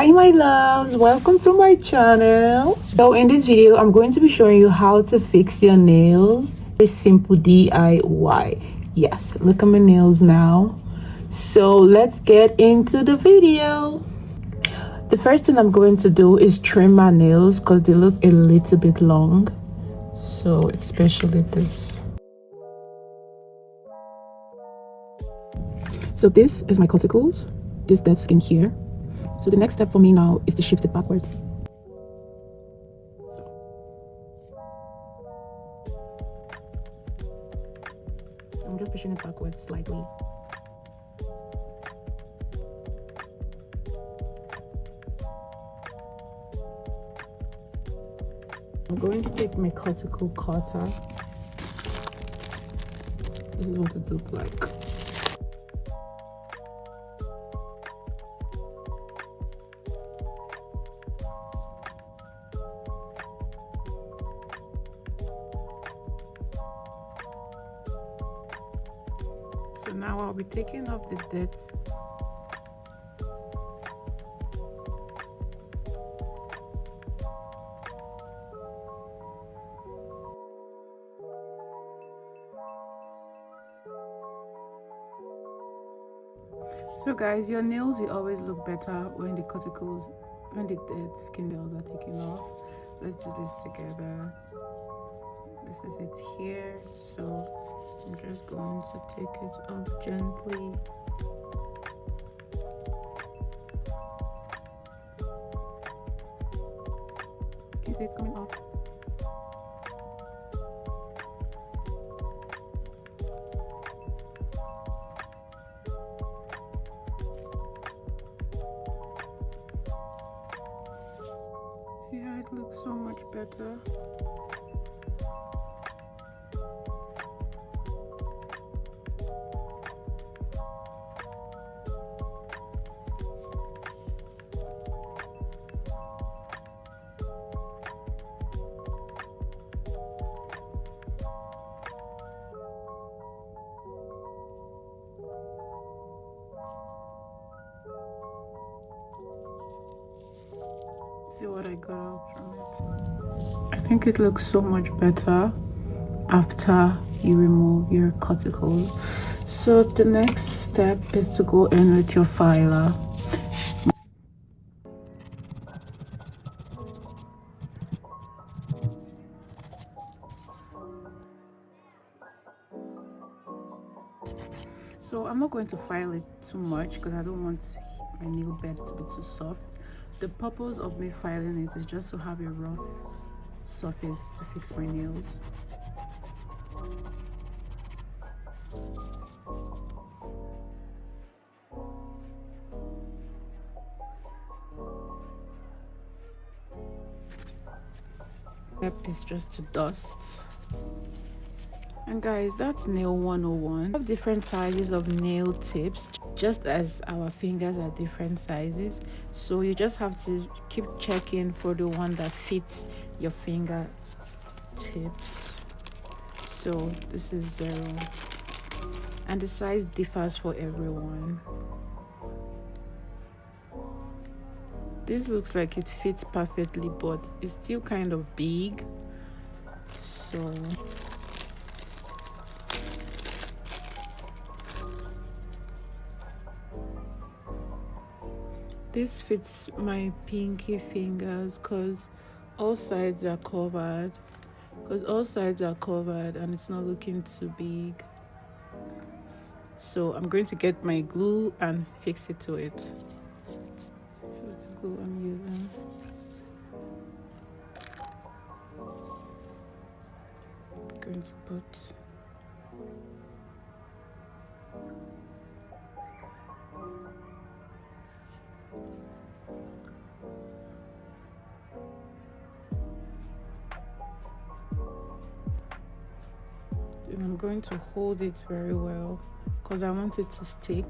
Hi my loves, welcome to my channel. So in this video I'm going to be showing you how to fix your nails. Very simple DIY. Yes, look at my nails now. So let's get into the video. The first thing I'm going to do is trim my nails because they look a little bit long, so especially this. So this is my cuticles, this dead skin here. So the next step for me now is to shift it backwards. So I'm just pushing it backwards slightly. I'm going to take my cuticle cutter. This is what it looks like. So now I'll be taking off the dead skin. So guys, your nails will always look better when the dead skin nails are taken off. Let's do this together. This is it here. So I'm just going to take it off gently. Can you see it's coming off? Yeah, it looks so much better. See what I got out from it. I think it looks so much better after you remove your cuticles. So the next step is to go in with your filer. So I'm not going to file it too much because I don't want my nail bed to be too soft. The purpose of me filing it is just to have a rough surface to fix my nails. Step is just to dust. And guys, that's nail 101. We have different sizes of nail tips, just as our fingers are different sizes. So you just have to keep checking for the one that fits your finger tips. So this is 0. And the size differs for everyone. This looks like it fits perfectly, but it's still kind of big. So this fits my pinky fingers because all sides are covered. And it's not looking too big. So I'm going to get my glue and fix it to it. This is the glue I'm using. I'm going to put and I'm going to hold it very well because I want it to stick.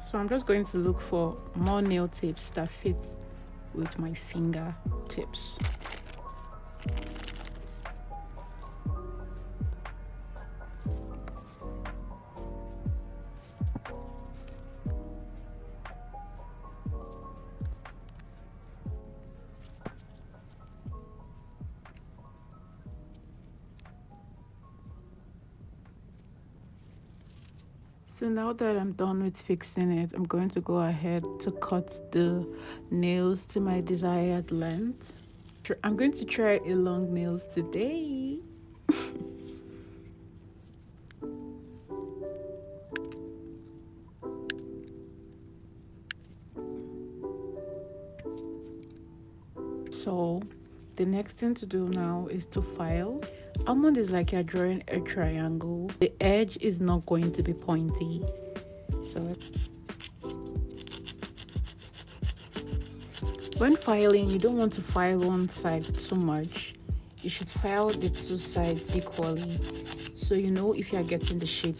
So I'm just going to look for more nail tips that fit with my finger tips. So now that I'm done with fixing it, I'm going to go ahead to cut the nails to my desired length. I'm going to try a long nails today. So the next thing to do now is to file. Almond is like you're drawing a triangle. The edge is not going to be pointy. So when filing, you don't want to file one side too much. You should file the two sides equally, so you know if you're getting the shape.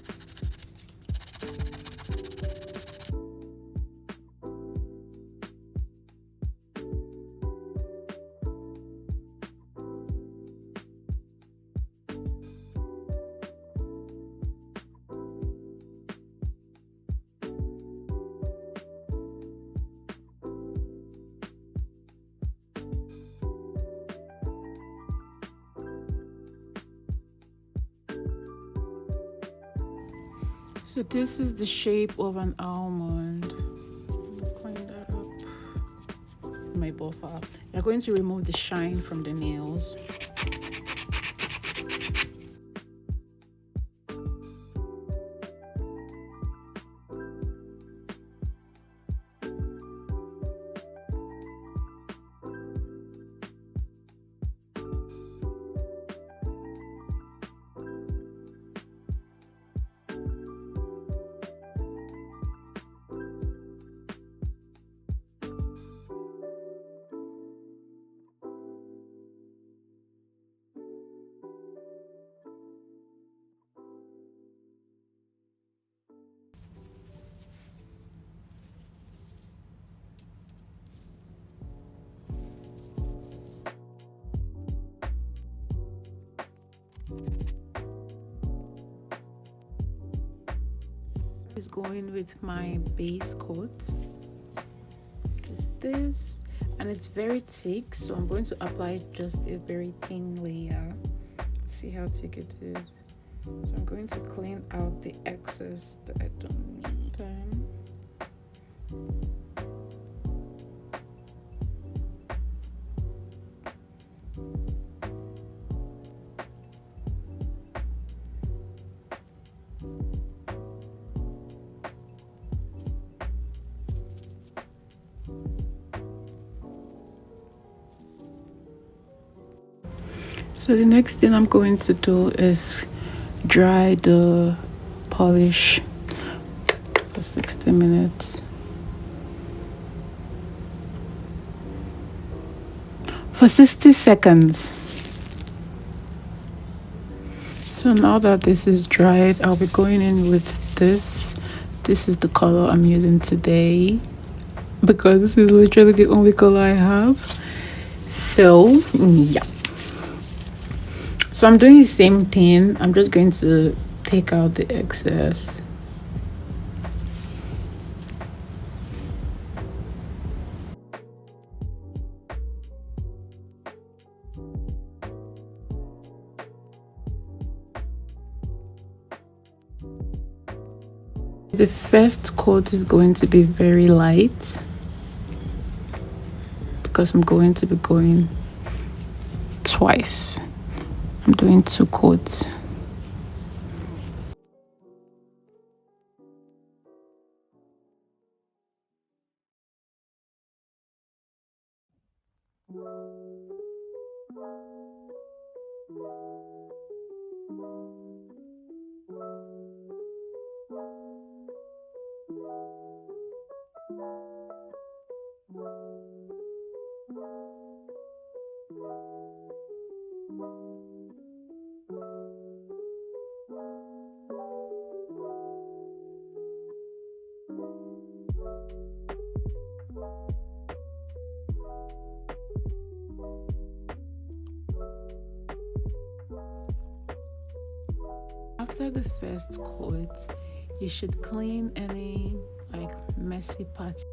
So this is the shape of an almond. Clean that up. My buffer. You're going to remove the shine from the nails. Is going with my base coat. Just this, and it's very thick, so I'm going to apply just a very thin layer. See how thick it is. So I'm going to clean out the excess that I don't need. So the next thing I'm going to do is dry the polish for 60 minutes. For 60 seconds. So now that this is dried, I'll be going in with this. This is the color I'm using today because this is literally the only color I have. So yeah. So I'm doing the same thing. I'm just going to take out the excess. The first coat is going to be very light because I'm going to be going twice. I'm doing 2 coats. After the first coat, you should clean any like messy parts.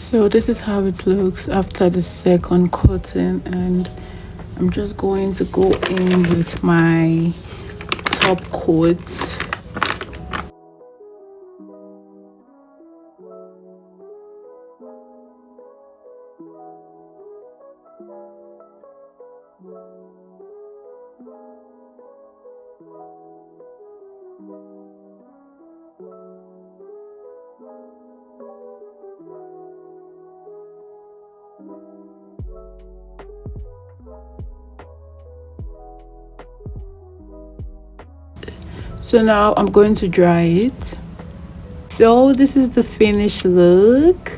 So this is how it looks after the second coating, and I'm just going to go in with my top coat. So now I'm going to dry it. So this is the finished look.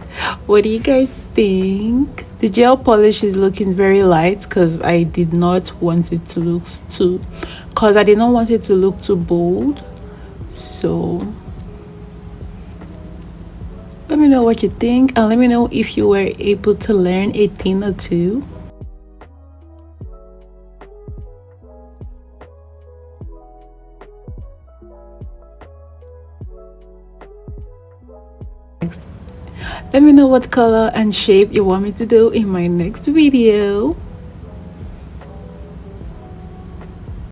What do you guys think? The gel polish is looking very light because I did not want it to look too bold. So let me know what you think, and let me know if you were able to learn a thing or two. Let me know what color and shape you want me to do in my next video.